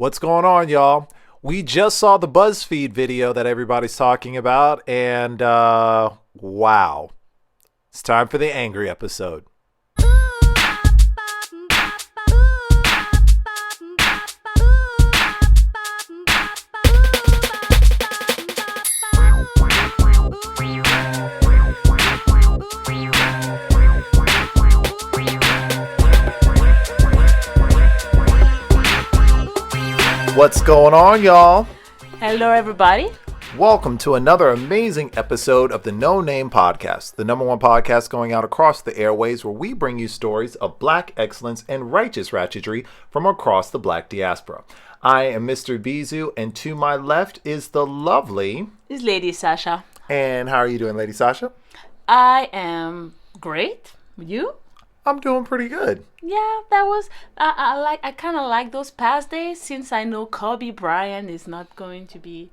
What's going on, y'all? We just saw the Buzzfeed video that everybody's talking about, and wow. It's time for the angry episode. What's going on, y'all? Hello, everybody. Welcome to another amazing episode of the No Name Podcast, the number one podcast going out across the airways where we bring you stories of black excellence and righteous ratchetry from across the black diaspora. I am Mr. Bizu, and to my left is the lovely... It's Lady Sasha. And how are you doing, Lady Sasha? I am great. You? I'm doing pretty good. Yeah, that was I kind of like those past days since I know Kobe Bryant is not going to be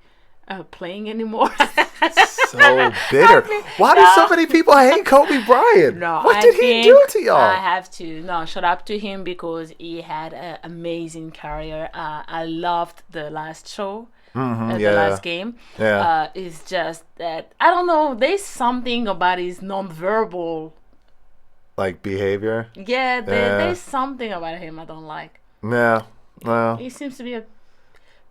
playing anymore. So bitter. Why do so many people hate Kobe Bryant? No, what did he do to y'all? I have to shut up to him because he had an amazing career. I loved the last show. The last game. Yeah. It's just that I don't know. There's something about his nonverbal. Like behavior? Yeah, there's something about him I don't like. Yeah, well. He seems to be a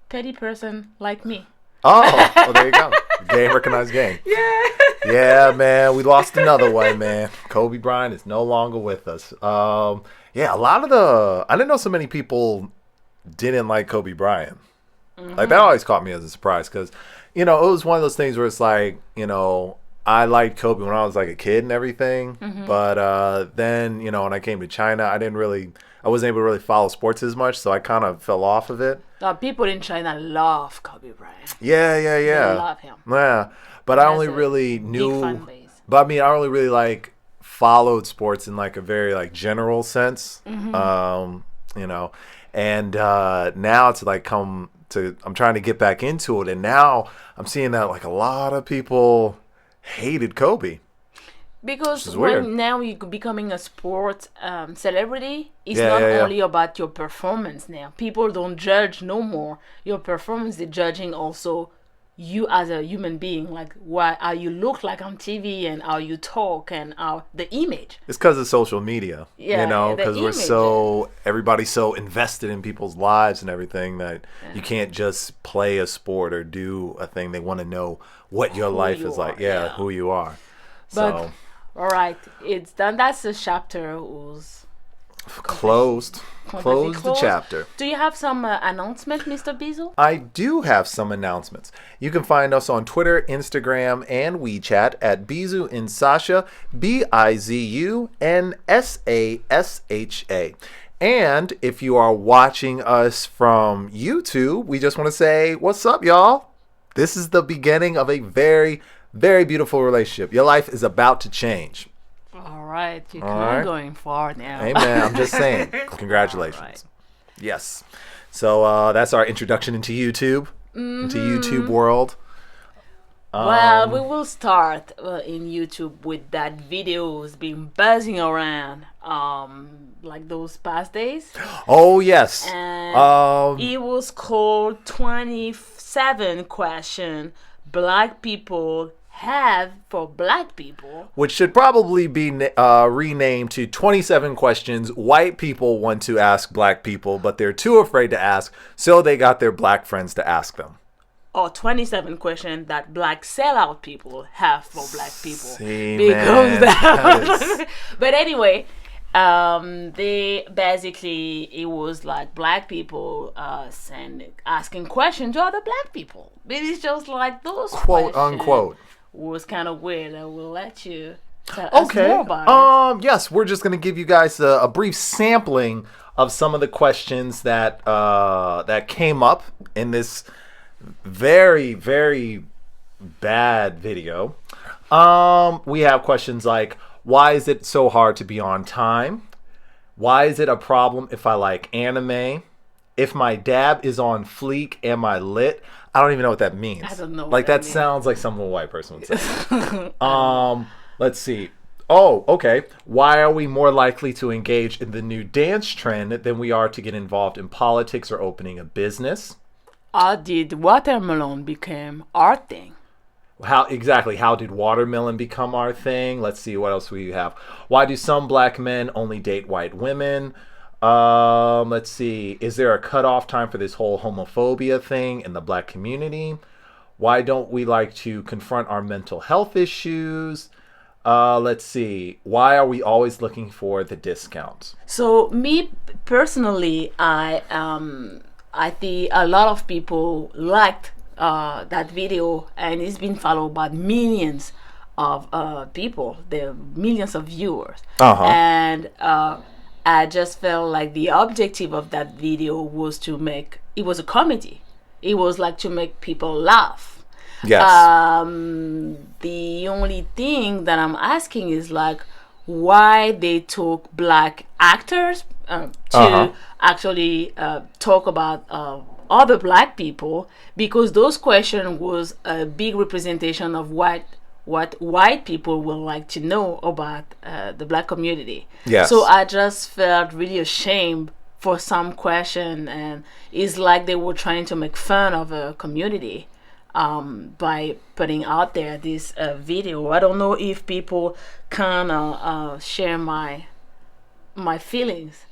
petty person like me. Oh, well, there you go. Game recognized game. Yeah. Yeah, man, we lost another one, man. Kobe Bryant is no longer with us. Yeah, a lot of I didn't know so many people didn't like Kobe Bryant. Like, that always caught me as a surprise because, it was one of those things where it's like, I liked Kobe when I was like a kid and everything, but then, when I came to China, I wasn't able to really follow sports as much, so I kind of fell off of it. People in China love Kobe Bryant. Yeah. They love him. Yeah, but I only really knew, big fan base. But I mean, I only really like followed sports in like a very like general sense, and now it's like I'm trying to get back into it, and now I'm seeing that like a lot of people hated Kobe. Because now you're becoming a sports celebrity, it's not only about your performance now. People don't judge no more your performance. They're judging also you as a human being, like how you look like on TV and how you talk and the image. It's because of social media, because everybody's so invested in people's lives and everything that you can't just play a sport or do a thing. They want to know what your life is like, who you are. But all right, it's done. That's the chapter was closed. Close the chapter. Do you have some announcement, Mr. Bizu? I do have some announcements. You can find us on Twitter, Instagram, and Wechat at bizunsasha, bizunsasha. And if you are watching us from YouTube, we just want to say, what's up, y'all? This is the beginning of a very, very beautiful relationship. Your life is about to change. All right, you're kind of going far now. Hey, man, I'm just saying. Congratulations. Right. Yes. So that's our introduction into YouTube, into YouTube world. Well, we will start in YouTube with that videos being buzzing around like those past days. Oh, yes. And it was called 27 question Black people have for black people, which should probably be renamed to 27 questions white people want to ask black people, but they're too afraid to ask, so they got their black friends to ask them. Or 27 questions that black sellout people have for black people. See, because man, but anyway, they basically, it was like black people asking questions to other black people. But it's just like those quote unquote was kind of weird. I will let you tell us more about it. Yes, we're just going to give you guys a brief sampling of some of the questions that that came up in this very, very bad video. We have questions like, why is it so hard to be on time? Why is it a problem if I like anime? If my dab is on fleek, am I lit? I don't even know what that means. I don't know. Like, that sounds like something a white person would say. Let's see. Oh, okay. Why are we more likely to engage in the new dance trend than we are to get involved in politics or opening a business? How did watermelon become our thing? How did watermelon become our thing? Let's see what else we have. Why do some black men only date white women? Let's see. Is there a cutoff time for this whole homophobia thing in the black community? Why don't we like to confront our mental health issues? Let's see. Why are we always looking for the discounts? So me personally, I think a lot of people liked that video, and it's been followed by millions of people. There are millions of viewers, and I just felt like the objective of that video was to make it was a comedy. It was like to make people laugh. Yes. The only thing that I'm asking is like why they took black actors to actually talk about other black people, because those questions was a big representation of what white people would like to know about the black community. Yes. So I just felt really ashamed for some question, and it's like they were trying to make fun of a community by putting out there this video. I don't know if people kind of share my feelings.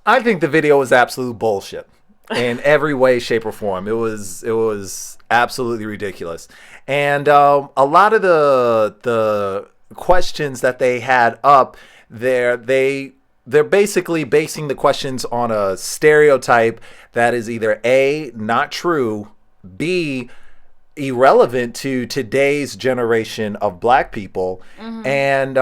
I think the video was absolute bullshit in every way, shape, or form. It was absolutely ridiculous, and a lot of the questions that they had up there, they're basically basing the questions on a stereotype that is either A, not true, B, irrelevant to today's generation of black people, and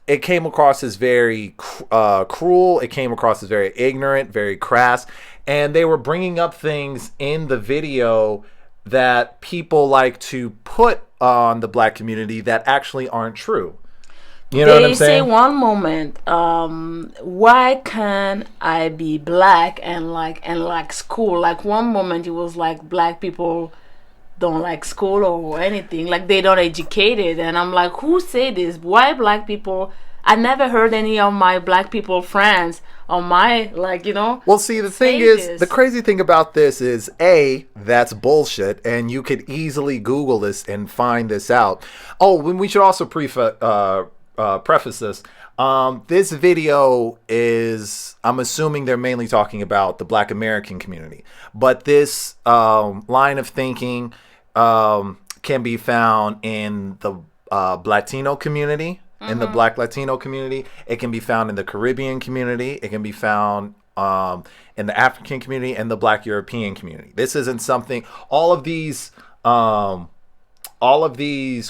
it came across as very cruel. It came across as very ignorant, very crass, and they were bringing up things in the video that people like to put on the black community that actually aren't true. You know what I'm saying? They say one moment, why can't I be black and like school? Like one moment it was like black people don't like school or anything, like they don't educated, and I'm like, who say this? Why black people? I never heard any of my black people friends on my Well, see, the thing is, the crazy thing about this is A, that's bullshit, and you could easily Google this and find this out. Oh, we should also preface this. This video is, I'm assuming they're mainly talking about the black American community, but this line of thinking can be found in the Latino community, in the black Latino community. It can be found in the Caribbean community. It can be found in the African community and the black European community. This isn't something, all of these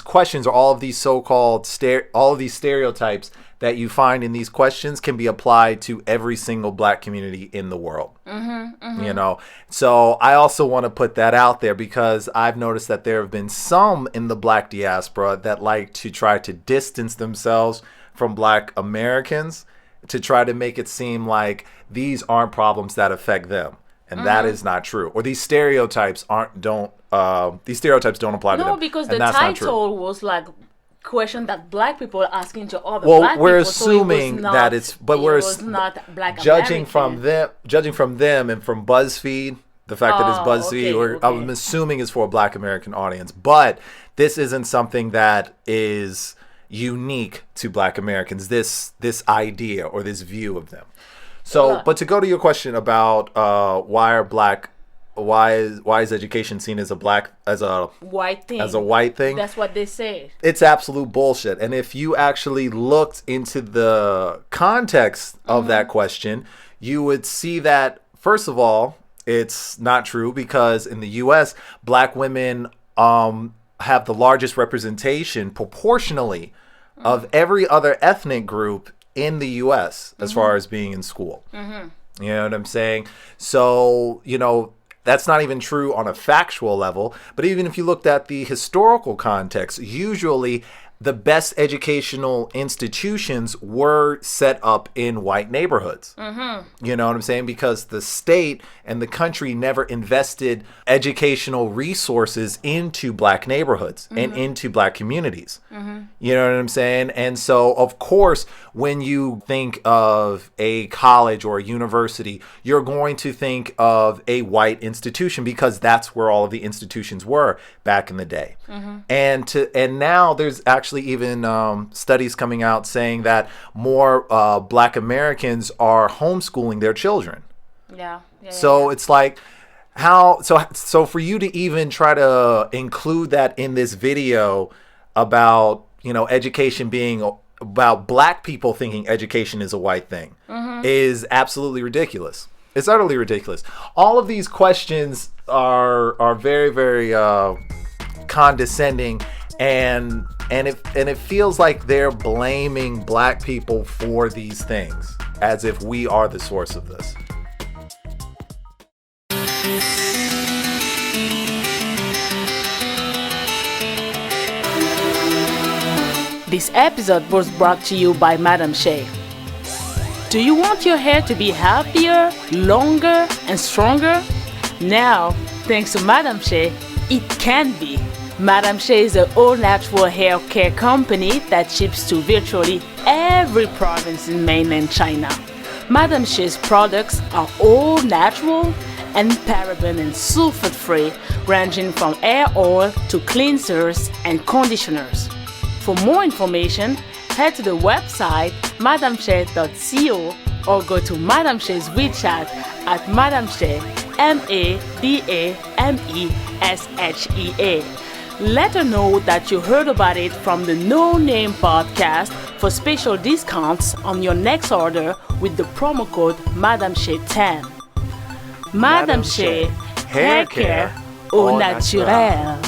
questions, or all of these so-called all of these stereotypes that you find in these questions can be applied to every single black community in the world. So I also want to put that out there, because I've noticed that there have been some in the black diaspora that like to try to distance themselves from black Americans to try to make it seem like these aren't problems that affect them, and that is not true. Or these stereotypes don't apply to them. No, because the title was like question that black people are asking to other Well, black we're people, assuming so that it's, but it we're was not black judging American. from them and from Buzzfeed, the fact that it's Buzzfeed, okay. I'm assuming is for a black American audience, but this isn't something that is unique to black Americans, this idea or this view of them. So, but to go to your question about why is education seen as a white thing? That's what they say. It's absolute bullshit. And if you actually looked into the context of that question, you would see that, first of all, it's not true, because in the U.S., black women have the largest representation proportionally of every other ethnic group in the U.S. as far as being in school. You know what I'm saying? So, that's not even true on a factual level. But even if you looked at the historical context, usually the best educational institutions were set up in white neighborhoods. You know what I'm saying? Because the state and the country never invested educational resources into black neighborhoods and into black communities. You know what I'm saying? And so, of course, when you think of a college or a university, you're going to think of a white institution because that's where all of the institutions were back in the day. And now there's actually even studies coming out saying that more black Americans are homeschooling their children. So it's like so for you to even try to include that in this video about, you know, education being about black people thinking education is a white thing is absolutely ridiculous. It's utterly ridiculous. All of these questions are very, very condescending, and it feels like they're blaming black people for these things as if we are the source of this. This episode was brought to you by Madam Shea. Do you want your hair to be healthier, longer, and stronger? Now, thanks to Madam Shea, it can be. Madam Shea is an all-natural hair care company that ships to virtually every province in mainland China. Madam Shea's products are all natural and paraben and sulfate-free, ranging from hair oil to cleansers and conditioners. For more information, head to the website madamshea.co or go to Madam Shea's Wechat at Madam Shea, MADAMESHEA. Let her know that you heard about it from the No Name podcast for special discounts on your next order with the promo code MadamShea10. Madam Shea, hair care au naturel.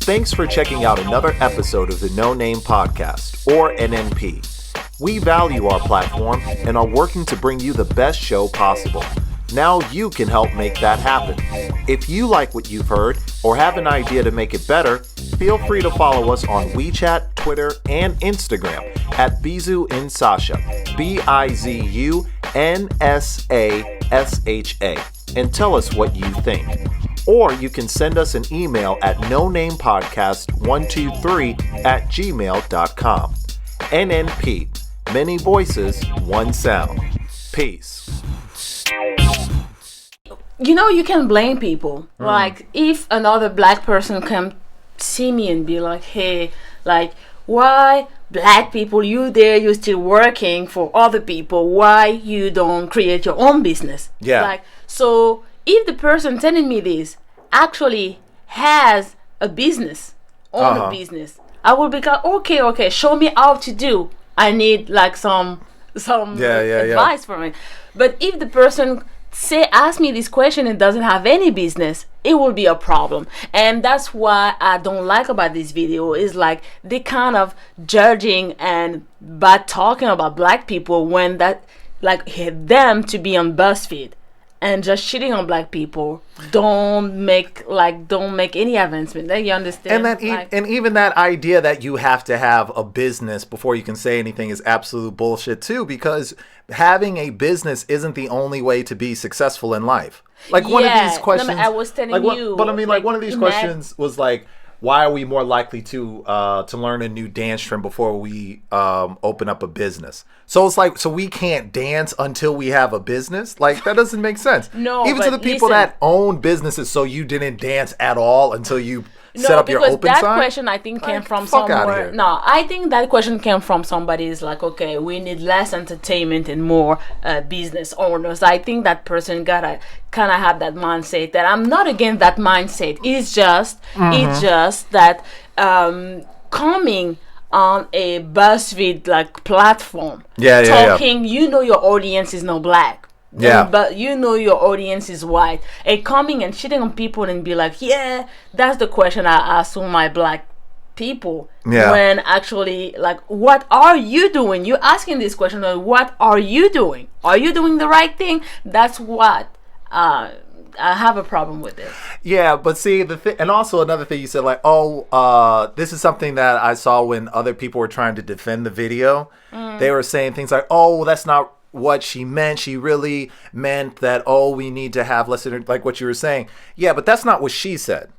Thanks for checking out another episode of the No Name Podcast, or NNP. We value our platform and are working to bring you the best show possible. Now you can help make that happen. If you like what you've heard or have an idea to make it better, feel free to follow us on Wechat, Twitter, and Instagram at bizunsasha, BIZUNSASHA, and tell us what you think. Or you can send us an email at nonamepodcast123@gmail.com. NNP, many voices, one sound. Peace. You know, you can blame people. Like, if another black person come see me and be like, hey, like, why black people, you're still working for other people, why you don't create your own business? Like, so if the person telling me this actually has a business, a business, I will be like, okay, show me how to do. I need like some advice from it. But if the person ask me this question and doesn't have any business, it will be a problem. And that's why I don't like about this video is like they kind of judging and bad talking about black people when that like hit them to be on Buzzfeed. And just shitting on black people don't make any advancement. Like, you understand? And even that idea that you have to have a business before you can say anything is absolute bullshit too, because having a business isn't the only way to be successful in life. Like one of these questions, I was telling you. But I mean, like one of these questions was like, why are we more likely to learn a new dance trend before we open up a business? So it's like, so we can't dance until we have a business? Like, that doesn't make sense. No, even to the people that own businesses, so you didn't dance at all until you set up your open sign? No, because that question I think came from somewhere. No, I think that question came from somebody is like, okay, we need less entertainment and more business owners. I think that person gotta kind of have that mindset. That I'm not against that mindset. It's just that coming on a BuzzFeed like platform, talking, you know, your audience is no black. But you know your audience is white. And coming and shitting on people and be like, yeah, that's the question I ask all my black people. When actually, like, what are you doing? You're asking this question, like, what are you doing? Are you doing the right thing? That's what I have a problem with it. Yeah, but see and also another thing you said, like, this is something that I saw when other people were trying to defend the video. They were saying things like, "Oh, that's not what she meant. She really meant that. Oh, we need to have less like what you were saying." Yeah, but that's not what she said.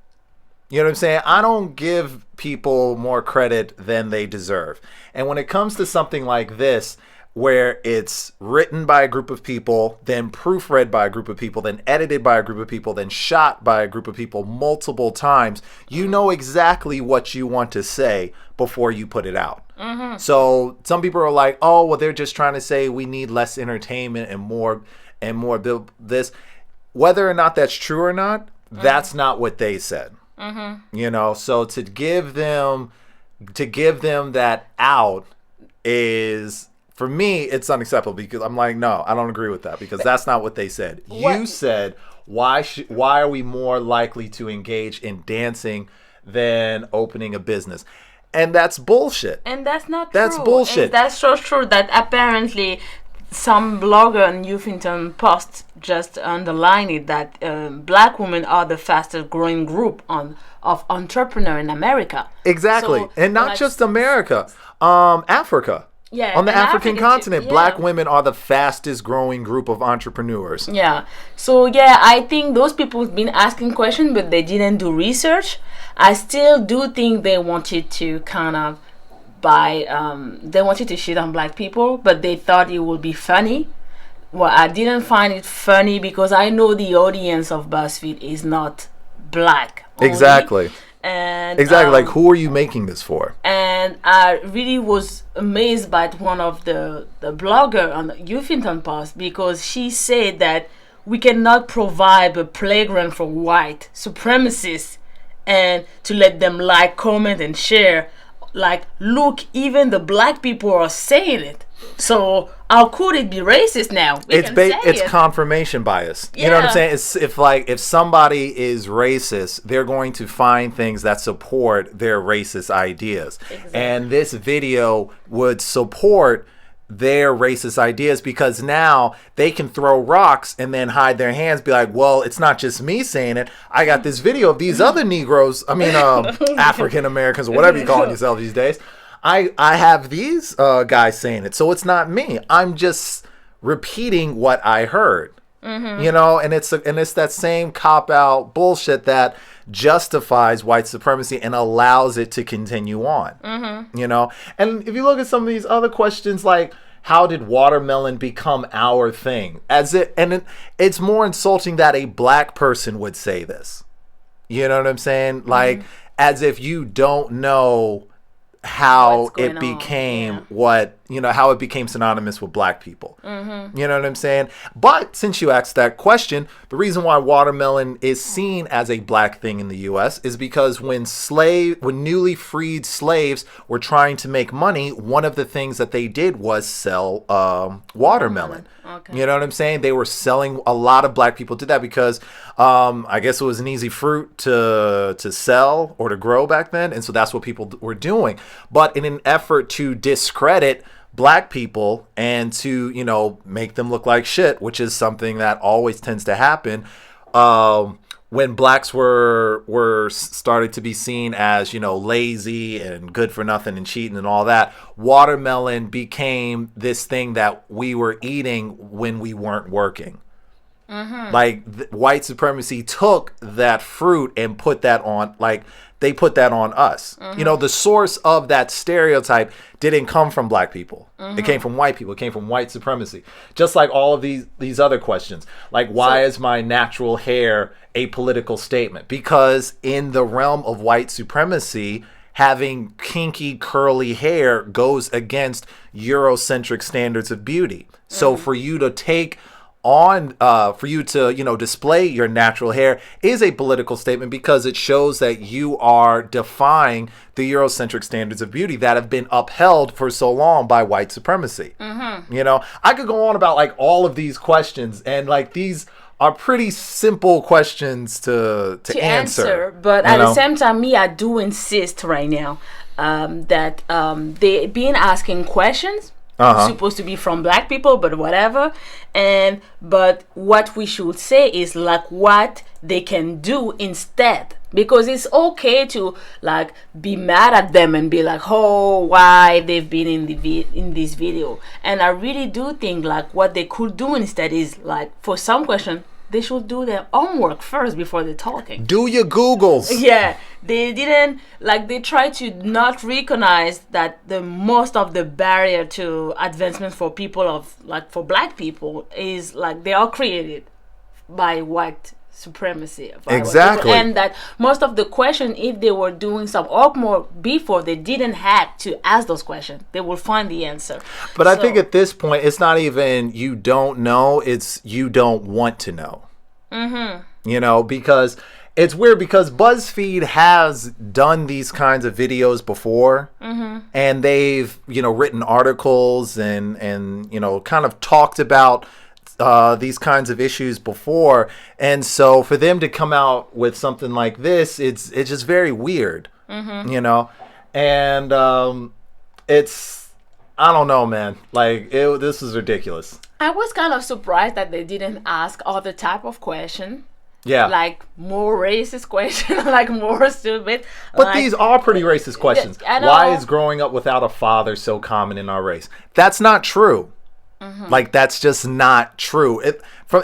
You know what I'm saying? I don't give people more credit than they deserve. And when it comes to something like this, where it's written by a group of people, then proofread by a group of people, then edited by a group of people, then shot by a group of people multiple times, you know exactly what you want to say before you put it out. So some people are like, "Oh, well, they're just trying to say we need less entertainment and more this." Whether or not that's true or not, that's not what they said. You know, so to give them that out is, for me, it's unacceptable, because I'm like, no, I don't agree with that, because that's not what they said. You said, why are we more likely to engage in dancing than opening a business? And that's bullshit. And that's not true. That's bullshit. And that's so true that apparently some blogger on Huffington Post just underlined it, that black women are the fastest growing group of entrepreneurs in America. Exactly. So, and not just America, Africa. Yeah, on the African continent, black women are the fastest growing group of entrepreneurs. Yeah. So, yeah, I think those people have been asking questions, but they didn't do research. I still do think they wanted to kind of they wanted to shit on black people, but they thought it would be funny. Well, I didn't find it funny because I know the audience of BuzzFeed is not black only. Exactly. And like, who are you making this for? And I really was amazed by one of the blogger on the Huffington Post, because she said that we cannot provide a playground for white supremacists and to let them like, comment, and share. Like, look, even the black people are saying it. So how could it be racist now? It's confirmation bias. You know what I'm saying? It's if somebody is racist, they're going to find things that support their racist ideas. Exactly. And this video would support their racist ideas, because now they can throw rocks and then hide their hands, be like, well, it's not just me saying it. I got this video of these other Negroes, African Americans, or whatever you call yourself these days. I have these guys saying it, so it's not me. I'm just repeating what I heard. You know, and it's that same cop-out bullshit that justifies white supremacy and allows it to continue on. You know, and if you look at some of these other questions, like, how did watermelon become our thing? It's more insulting that a black person would say this. You know what I'm saying? Like, as if you don't know how it became how it became synonymous with black people. You know what I'm saying? But since you asked that question, the reason why watermelon is seen as a black thing in the U.S. is because when newly freed slaves were trying to make money, one of the things that they did was sell watermelon. Okay. You know what I'm saying? They were selling, a lot of black people did that because I guess it was an easy fruit to sell or to grow back then. And so that's what people were doing. But in an effort to discredit black people and to, you know, make them look like shit, which is something that always tends to happen, when blacks were started to be seen as, you know, lazy and good for nothing and cheating and all that, watermelon became this thing that we were eating when we weren't working. Like, white supremacy took that fruit and put that on, like, they put that on us. You know, the source of that stereotype didn't come from black people. It came from white people. It came from white supremacy. Just like all of these other questions. Like, why is my natural hair a political statement? Because in the realm of white supremacy, having kinky, curly hair goes against Eurocentric standards of beauty. So for you to take on for you to, you know, display your natural hair is a political statement, because it shows that you are defying the Eurocentric standards of beauty that have been upheld for so long by white supremacy. You know, I could go on about like all of these questions, and like these are pretty simple questions to answer. But at the same time, I do insist right now that they been asking questions. supposed to be from black people, but whatever. But what we should say is like what they can do instead, because it's okay to like be mad at them and be like, oh, why they've been in this video. And I really do think like what they could do instead is like, for some question, they should do their homework first before they're talking. Do your Googles. Yeah, they didn't, like, they try to not recognize that the most of the barrier to advancement for people of, like, for black people is, like, they are created by white supremacy. Exactly. And that most of the question, if they were doing some homework before, they didn't have to ask those questions. They will find the answer. But I think at this point, it's not even you don't know, it's you don't want to know. Mm-hmm. You know, because it's weird because BuzzFeed has done these kinds of videos before, and they've, you know, written articles and you know, kind of talked about these kinds of issues before. And so for them to come out with something like this, it's just very weird, you know, and it's, I don't know, man, like this is ridiculous. I was kind of surprised that they didn't ask other type of question. Yeah. Like more racist question, like more stupid. But like, these are pretty racist questions. Why is growing up without a father so common in our race? That's not true. Like, that's just not true.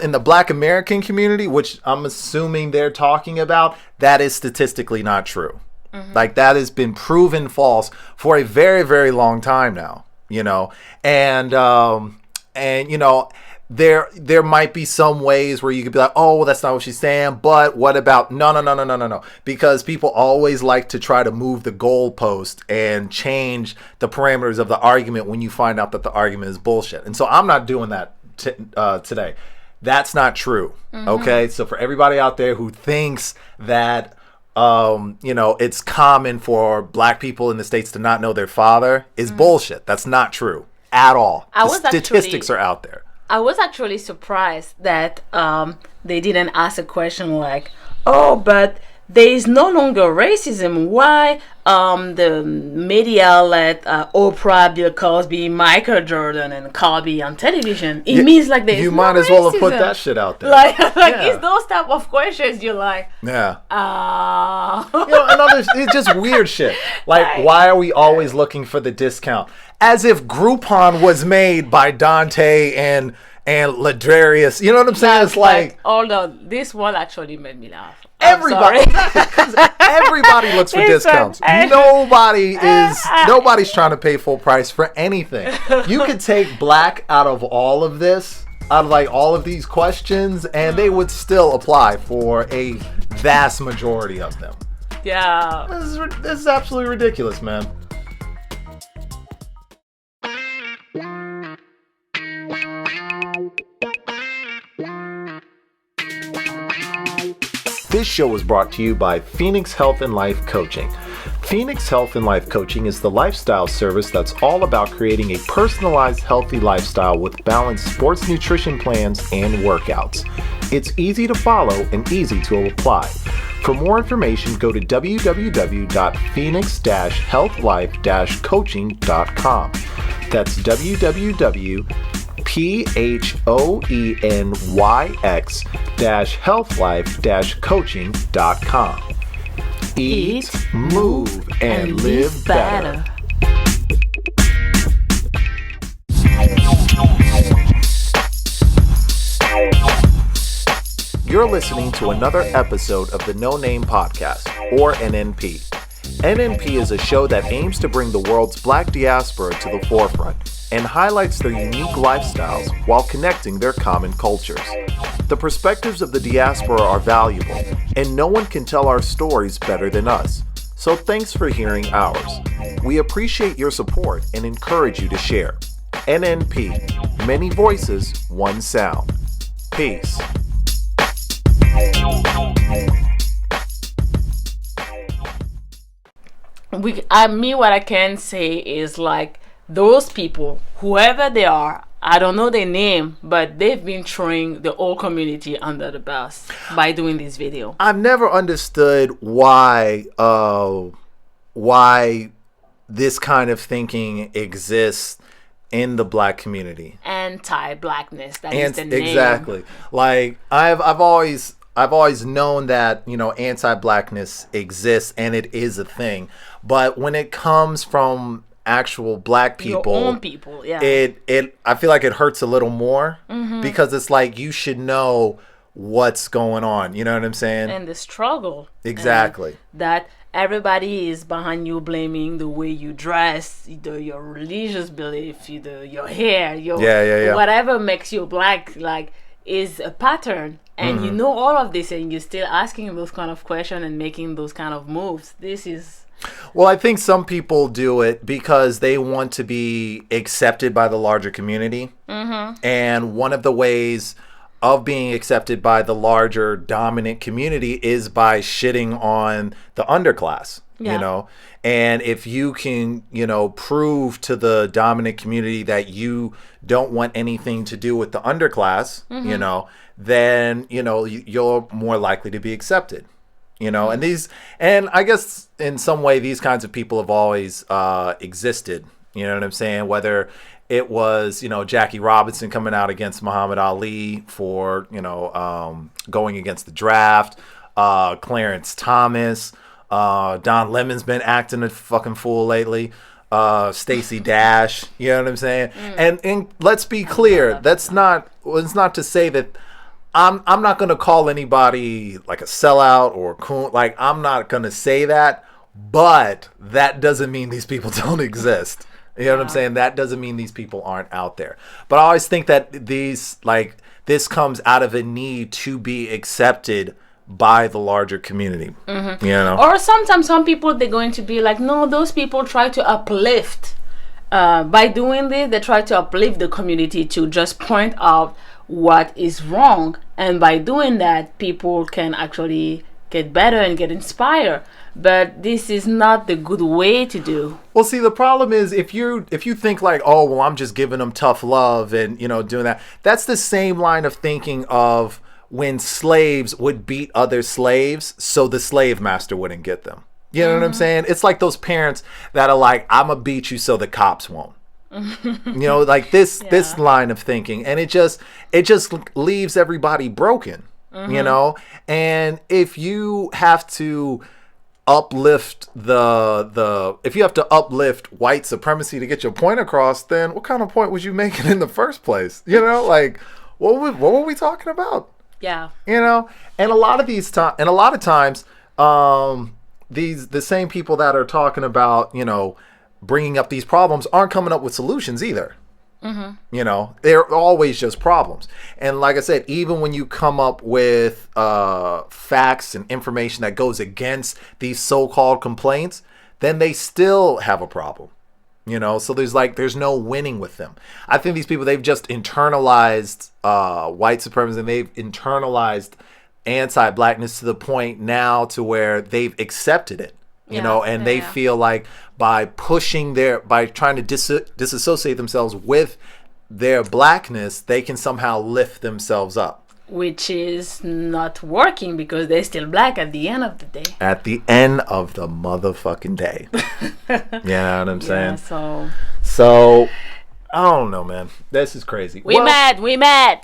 In the Black American community, which I'm assuming they're talking about, that is statistically not true. Like, that has been proven false for a very, very long time now, you know. And you know, there might be some ways where you could be like, oh, well, that's not what she's saying. But what about no. Because people always like to try to move the goalpost and change the parameters of the argument when you find out that the argument is bullshit. And so I'm not doing that today. That's not true. Okay. So for everybody out there who thinks that, you know, it's common for black people in the States to not know their father is bullshit. That's not true at all. The statistics are out there. I was actually surprised that they didn't ask a question like, oh, but there is no longer racism. Why the media let Oprah, Bill Cosby, Michael Jordan, and Kobe on television? It means like there's you might as well have put that shit out there. Like it's those type of questions you're like, yeah. You know, and others, it's just weird shit. Like, why are we always looking for the discount? As if Groupon was made by Dante and Ladarius. You know what I'm saying? It's like, although this one actually made me laugh. Everybody, because everybody looks for discounts. Nobody's trying to pay full price for anything. You could take black out of all of this, out of like all of these questions, and they would still apply for a vast majority of them. Yeah, this is absolutely ridiculous, man. This show is brought to you by Phoenix Health and Life Coaching. Phoenix Health and Life Coaching is the lifestyle service that's all about creating a personalized, healthy lifestyle with balanced sports nutrition plans and workouts. It's easy to follow and easy to apply. For more information, go to www.phoenix-healthlife-coaching.com. That's www.phoenix-healthlife-coaching.com. Eat, move, and live better. You're listening to another episode of the No Name Podcast, or NNP. NNP is a show that aims to bring the world's Black diaspora to the forefront and highlights their unique lifestyles while connecting their common cultures. The perspectives of the diaspora are valuable, and no one can tell our stories better than us. So thanks for hearing ours. We appreciate your support and encourage you to share. NNP, many voices, one sound. Peace. What I can say is like those people, whoever they are, I don't know their name, but they've been throwing the whole community under the bus by doing this video. I've never understood why this kind of thinking exists in the black community. Anti-blackness. That is the name. Exactly. Like I've always known that, you know, anti-blackness exists and it is a thing. But when it comes from actual black people, your own people, yeah, it I feel like it hurts a little more because it's like you should know what's going on. You know what I'm saying? And the struggle. Exactly. And that everybody is behind you, blaming the way you dress, either your religious belief, either your hair, your whatever makes you black, like, is a pattern. And you know all of this, and you're still asking those kind of questions and making those kind of moves. This is... Well, I think some people do it because they want to be accepted by the larger community. And one of the ways of being accepted by the larger dominant community is by shitting on the underclass, you know? And if you can, you know, prove to the dominant community that you don't want anything to do with the underclass, you know, then, you know, you're more likely to be accepted, you know? And I guess in some way, these kinds of people have always existed, you know what I'm saying? Whether it was, you know, Jackie Robinson coming out against Muhammad Ali for, you know, going against the draft, Clarence Thomas, Don Lemon's been acting a fucking fool lately, Stacey Dash, you know what I'm saying? And let's be clear, it's not to say that I'm not going to call anybody like a sellout or a coon. Like, I'm not going to say that, but that doesn't mean these people don't exist. You know what I'm saying? That doesn't mean these people aren't out there. But I always think that this comes out of a need to be accepted by the larger community. You know? Or sometimes some people, they're going to be like, no, those people try to uplift. By doing this, they try to uplift the community to just point out what is wrong. And by doing that, people can actually get better and get inspired. But this is not the good way to do. Well, see, the problem is if you think like, oh, well, I'm just giving them tough love and, you know, doing that. That's the same line of thinking of when slaves would beat other slaves so the slave master wouldn't get them. You know what I'm saying? It's like those parents that are like, I'm going to beat you so the cops won't. You know, like this line of thinking. And it just leaves everybody broken, you know? And if you have to uplift if you have to uplift white supremacy to get your point across, then what kind of point was you making in the first place? You know, like what were we talking about? Yeah. You know, and a lot of times, the same people that are talking about, you know, bringing up these problems aren't coming up with solutions either. You know, they're always just problems. And like I said, even when you come up with facts and information that goes against these so-called complaints, then they still have a problem. You know, so there's no winning with them. I think these people, they've just internalized white supremacy, and they've internalized anti-blackness to the point now to where they've accepted it. You know, and they feel like by trying to disassociate themselves with their blackness, they can somehow lift themselves up. Which is not working because they're still black at the end of the day. At the end of the motherfucking day. You know what I'm saying? So I don't know, man. This is crazy. We mad.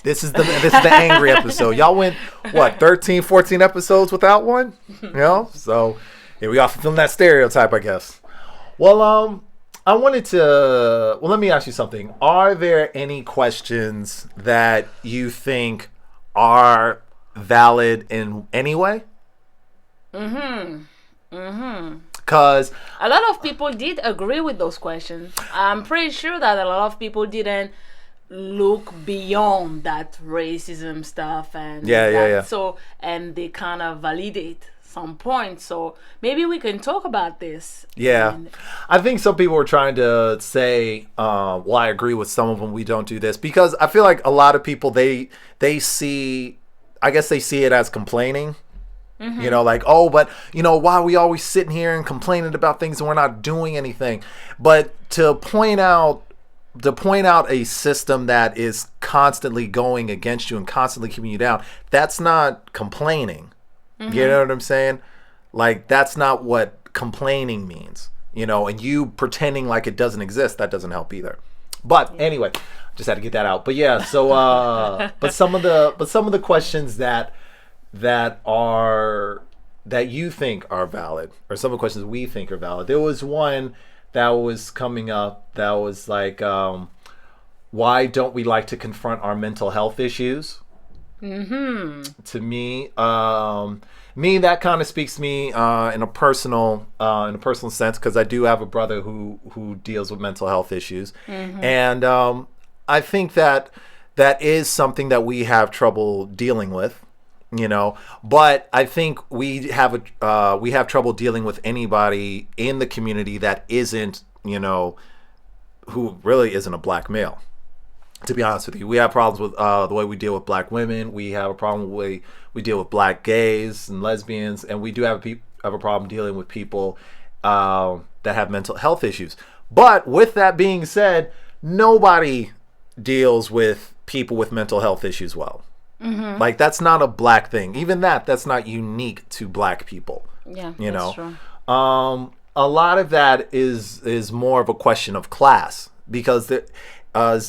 This is the angry episode. Y'all went, what, 13, 14 episodes without one? You know? So here we are fulfilling that stereotype, I guess. Well, let me ask you something. Are there any questions that you think are valid in any way? Because a lot of people did agree with those questions. I'm pretty sure that a lot of people didn't look beyond that racism stuff and so, and they kind of validate some points. So maybe we can talk about this. I think some people were trying to say, well, I agree with some of them, we don't do this, because I feel like a lot of people, they see it as complaining. You know, like, oh, but you know, why are we always sitting here and complaining about things and we're not doing anything? But to point out a system that is constantly going against you and constantly keeping you down, that's not complaining. You know what I'm saying? Like, that's not what complaining means, you know, and you pretending like it doesn't exist, that doesn't help either. But anyway, just had to get that out. But yeah, so but some of the questions that you think are valid, or some of the questions we think are valid. There was one that was coming up that was like, why don't we like to confront our mental health issues? To me, that kind of speaks to me in a personal sense, because I do have a brother who deals with mental health issues, and I think that is something that we have trouble dealing with. But I think we have trouble dealing with anybody in the community that isn't, who really isn't a black male. To be honest with you, we have problems with the way we deal with black women. We have a problem with the way we deal with black gays and lesbians, and we do have a problem dealing with people that have mental health issues. But with that being said, nobody deals with people with mental health issues well. Like, that's not a black thing. Even that's not unique to black people. Yeah, that's true. A lot of that is more of a question of class, because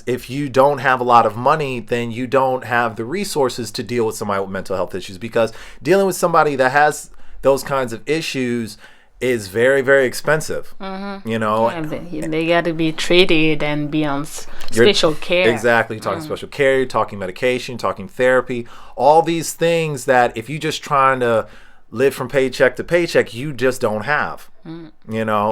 if you don't have a lot of money, then you don't have the resources to deal with somebody with mental health issues, because dealing with somebody that has those kinds of issues is very, very expensive. They got to be treated and be on special care. Exactly. You're talking special care, you're talking medication, talking therapy, all these things that if you just trying to live from paycheck to paycheck, you just don't have.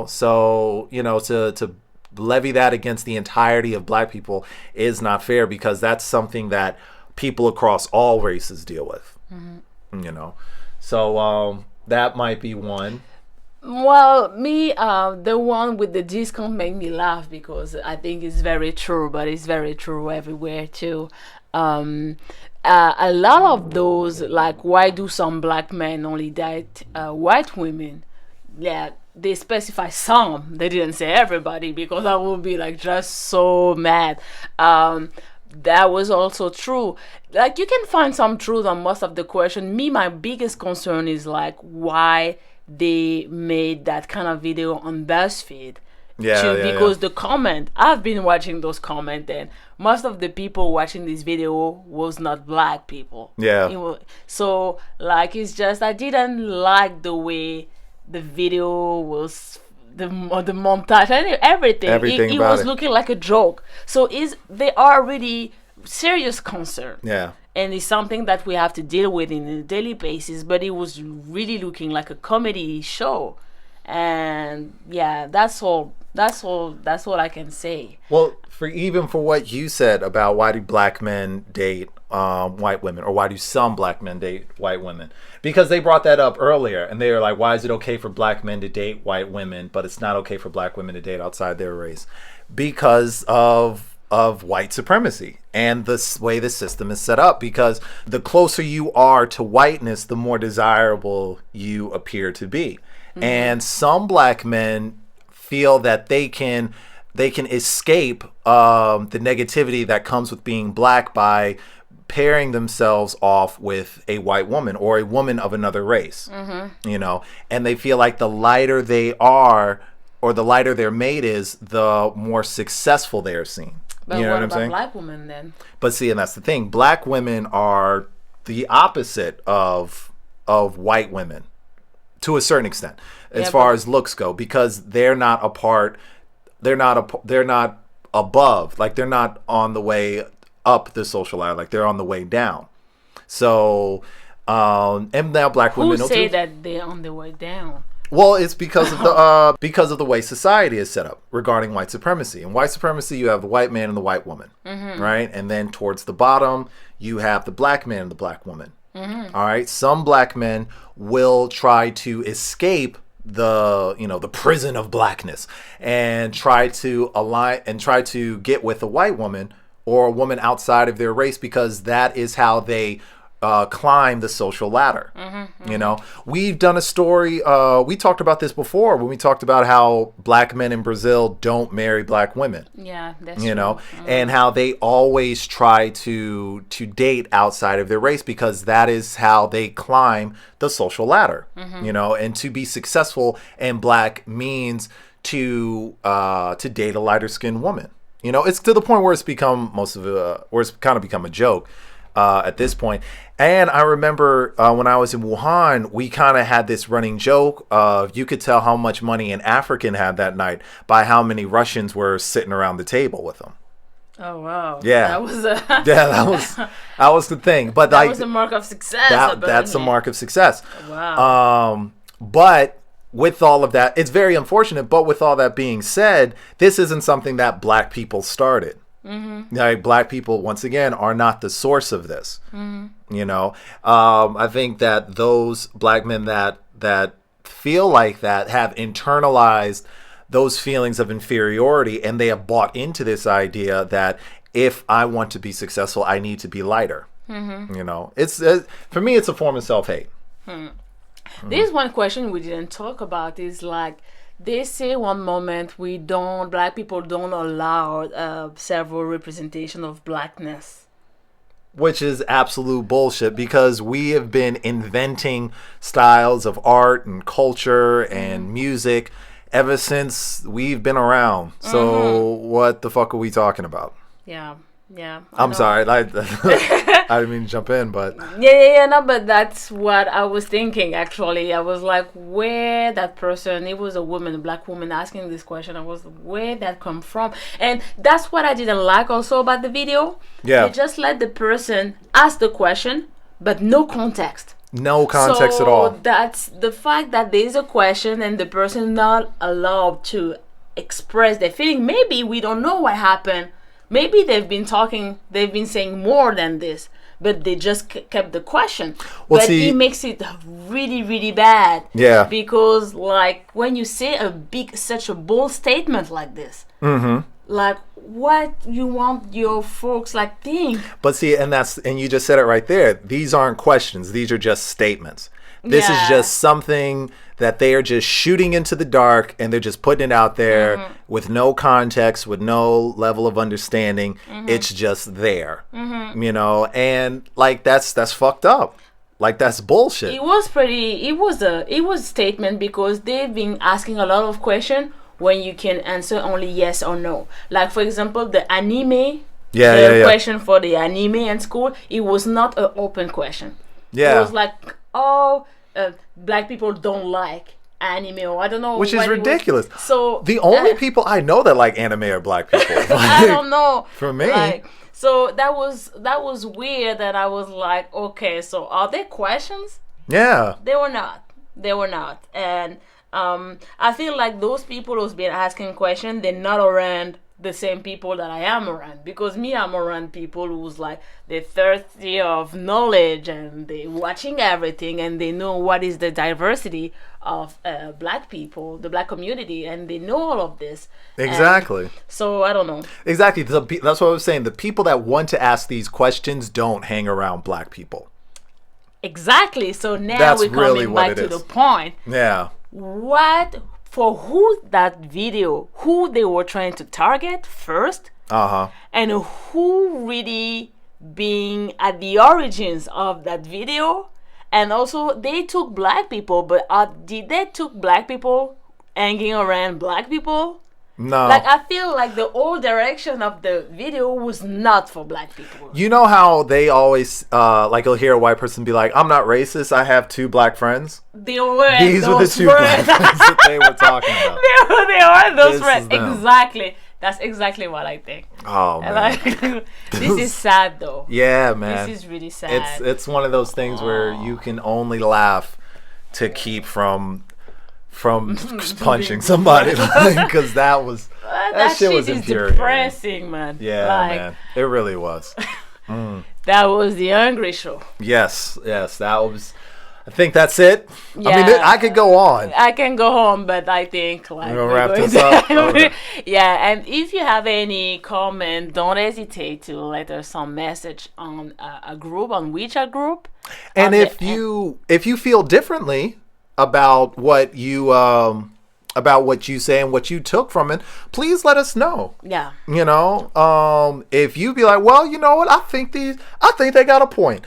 So to levy that against the entirety of black people is not fair, because that's something that people across all races deal with. So that might be one. Well, me, the one with the discount made me laugh, because I think it's very true, but it's very true everywhere too. A lot of those, like, why do some black men only date white women? Yeah, they specify some. They didn't say everybody, because I would be like just so mad. That was also true. Like, you can find some truth on most of the question. Me, my biggest concern is like why they made that kind of video on Buzzfeed. Because the comment, I've been watching those comments, and most of the people watching this video was not black people. So like, it's just, I didn't like the way the video was, the montage and everything. It was looking like a joke. So they are really serious concern. And it's something that we have to deal with in a daily basis, but it was really looking like a comedy show. And yeah, that's all I can say. Well, for what you said about why do black men date white women, or why do some black men date white women, because they brought that up earlier, and they were like, why is it okay for black men to date white women, but it's not okay for black women to date outside their race? Because of white supremacy and the way the system is set up, because the closer you are to whiteness, the more desirable you appear to be. And some black men feel that they can escape the negativity that comes with being black by pairing themselves off with a white woman or a woman of another race. And they feel like the lighter they are, or the lighter their mate is, the more successful they are seen. But what I'm saying? Black women then? But see, and that's the thing. Black women are the opposite of white women, to a certain extent, as far as looks go, because they're not above, like, they're not on the way up the social ladder, like they're on the way down. So, and now black women who say that they're on the way down. Well, it's because of the way society is set up regarding white supremacy. In white supremacy, you have the white man and the white woman, right? And then towards the bottom, you have the black man and the black woman. All right. Some black men will try to escape the prison of blackness and try to get with a white woman or a woman outside of their race, because that is how they climb the social ladder. We've done a story, we talked about this before when we talked about how black men in Brazil don't marry black women. That's true. And how they always try to date outside of their race, because that is how they climb the social ladder. And to be successful in black means to date a lighter skinned woman. You know, it's to the point where it's become where it's kind of become a joke at this point. And I remember when I was in Wuhan, we kind of had this running joke of you could tell how much money an African had that night by how many Russians were sitting around the table with them. Oh wow! Yeah, that was that was the thing. But that was a mark of success. That's a mark of success. Wow. But with all of that, it's very unfortunate. But with all that being said, this isn't something that Black people started. Mm-hmm. Like, Black people, once again, are not the source of this. Mm-hmm. You know, I think that those Black men that feel like that have internalized those feelings of inferiority, and they have bought into this idea that if I want to be successful, I need to be lighter. Mm-hmm. You know, it's for me, it's a form of self-hate. Mm-hmm. There's one question we didn't talk about is like, they say one moment Black people don't allow several representation of Blackness. Which is absolute bullshit, because we have been inventing styles of art and culture and music ever since we've been around. So what the fuck are we talking about? Yeah. I'm sorry. I didn't mean to jump in, but... No, but that's what I was thinking, actually. I was like, where that person... It was a woman, a Black woman asking this question. I was, where that come from? And that's what I didn't like also about the video. Yeah. They just let the person ask the question, but no context. No context at all. That's the fact that there's a question and the person not allowed to express their feeling. Maybe we don't know what happened. Maybe they've been saying more than this, but they just kept the question. Well, but it makes it really, really bad. Yeah. Because like when you say such a bold statement like this, like what you want your folks like think. But see, and you just said it right there. These aren't questions. These are just statements. This is just something that they are just shooting into the dark, and they're just putting it out there with no context, with no level of understanding. It's just there, you know, and like that's fucked up. Like, that's bullshit. It was a statement, because they've been asking a lot of questions when you can answer only yes or no. Like, for example, the anime. Question for the anime in school, it was not an open question. Yeah. It was like, Black people don't like anime, or I don't know. Which is ridiculous. So the only people I know that like anime are Black people. Like, I don't know. For me. So that was weird, that I was like, okay, so are there questions? Yeah. They were not. And I feel like those people who's been asking questions, they're not around the same people that I am around, because I'm around people who's like, they're thirsty of knowledge, and they're watching everything, and they know what is the diversity of Black people, the Black community, and they know all of this. Exactly. And so I don't know. Exactly. That's what I was saying. The people that want to ask these questions don't hang around Black people. Exactly. So now we're coming back to the point. Yeah. For who they were trying to target first, and who really being at the origins of that video. And also, they took Black people, but did they took Black people hanging around Black people? No. Like, I feel like the whole direction of the video was not for Black people. You know how they always, like, you'll hear a white person be like, I'm not racist, I have 2 Black friends? These were the 2 Black friends that they were talking about. They are those friends. Exactly. That's exactly what I think. Oh, man. Like, this is sad, though. Yeah, man. This is really sad. It's one of those things where you can only laugh to keep from punching somebody, because that shit was infuriating. Depressing, man. Yeah, man, it really was. That was the Hungry Show. Yes, that was. I think that's it. Yeah, I mean, I could go on. I can go home, but I think like we're gonna wrap this up. Okay. Yeah, and if you have any comment, don't hesitate to let us some message on a group, on Wechat group. And if you feel differently about what you say and what you took from it, please let us know. Yeah. You know, if you be like, well, you know what, I think they got a point.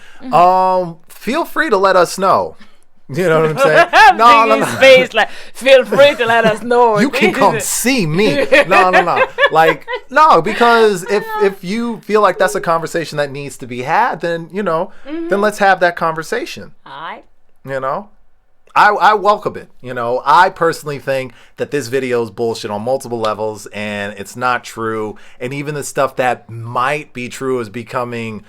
Feel free to let us know. You know what I'm saying? No. Face, like, feel free to let us know. You can come see me. No. Like, no, because if you feel like that's a conversation that needs to be had, then, then let's have that conversation. All right. I welcome it. I personally think that this video is bullshit on multiple levels, and it's not true. And even the stuff that might be true is becoming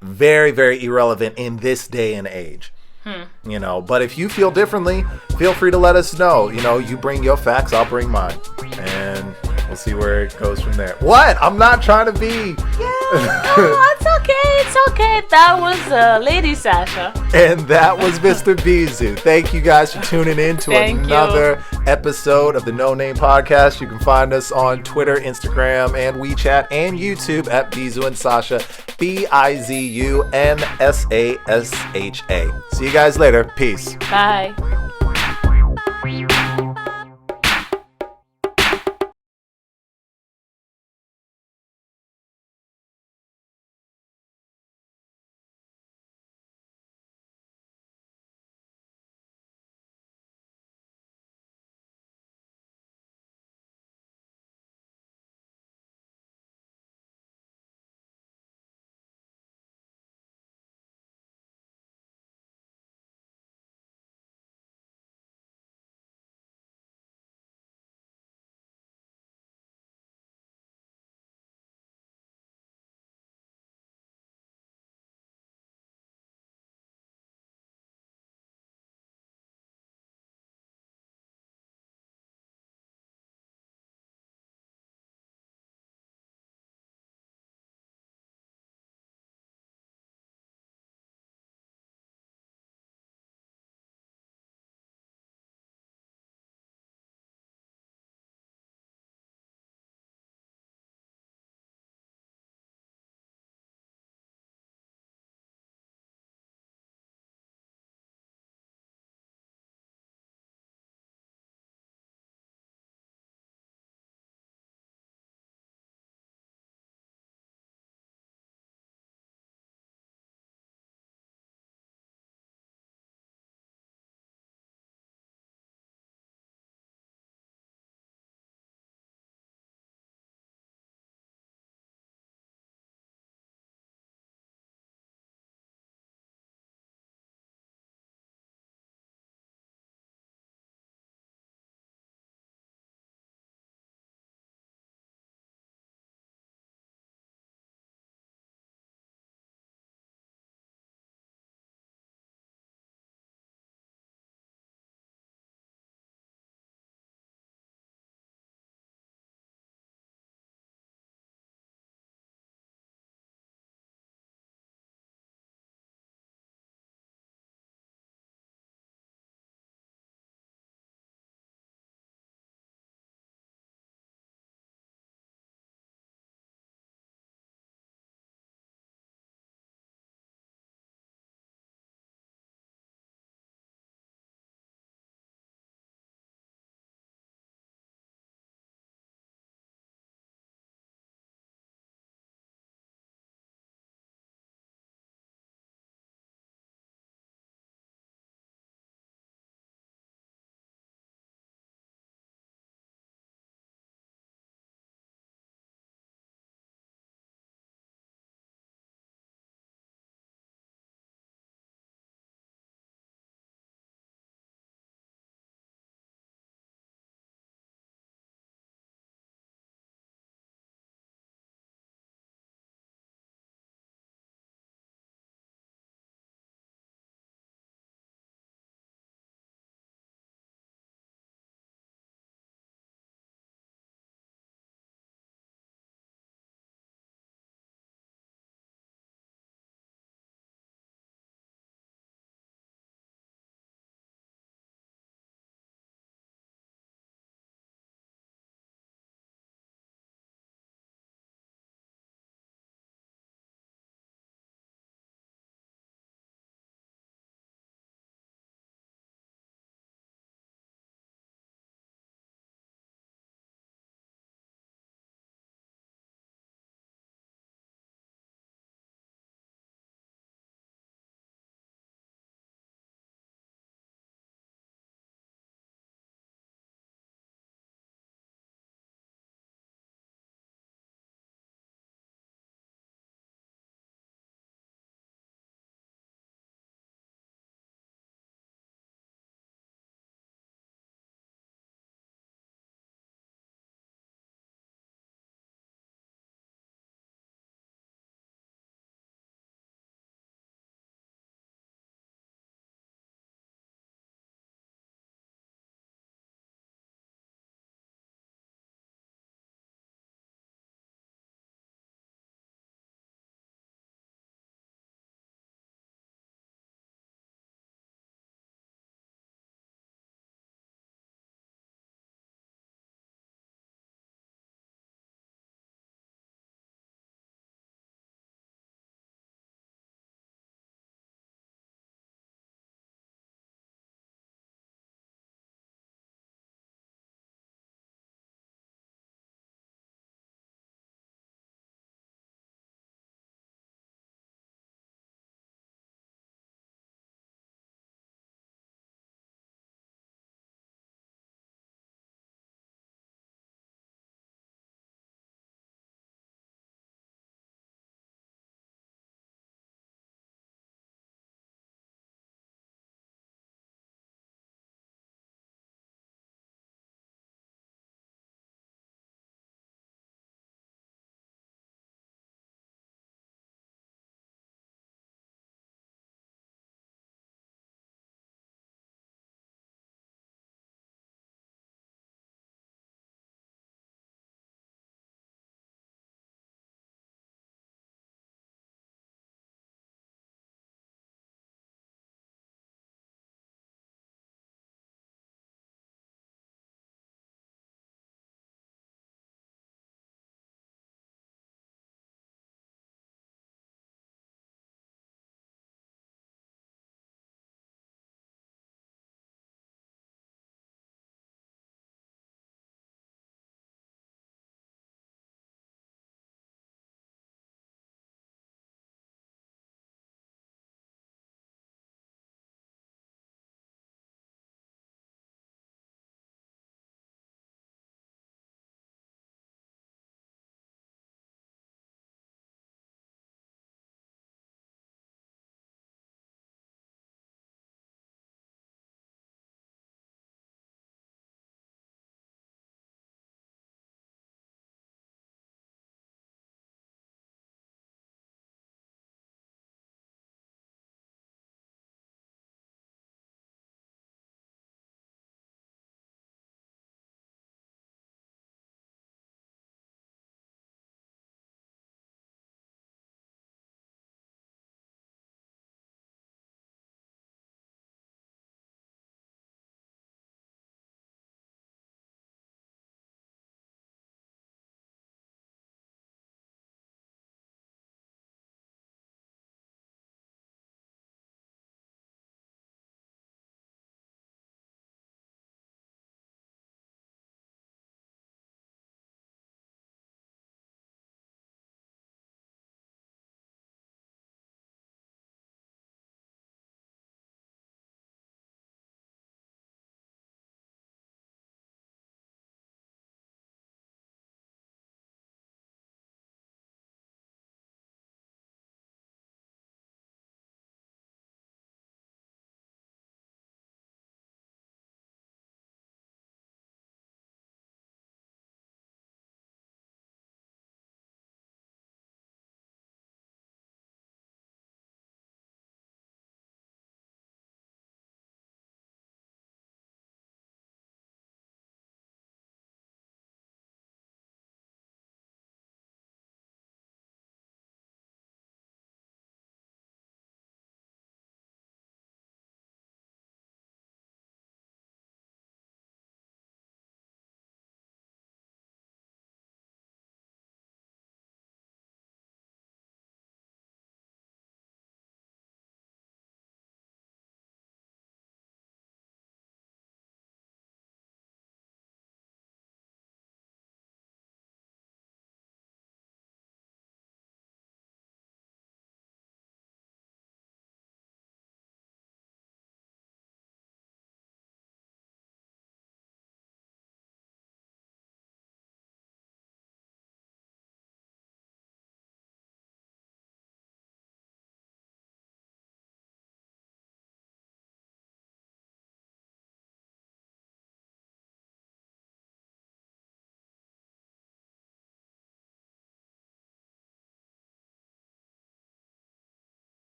very, very irrelevant in this day and age. But if you feel differently, feel free to let us know. You bring your facts, I'll bring mine, and we'll see where it goes from there. What? I'm not trying to be. It's okay. That was Lady Sasha, and that was Mr. Bizu. Thank you guys for tuning in to another episode of the No Name Podcast. You can find us on Twitter, Instagram, and WeChat, and YouTube at bizunsasha, BIZUNSASHA. See you guys later. Peace. Bye.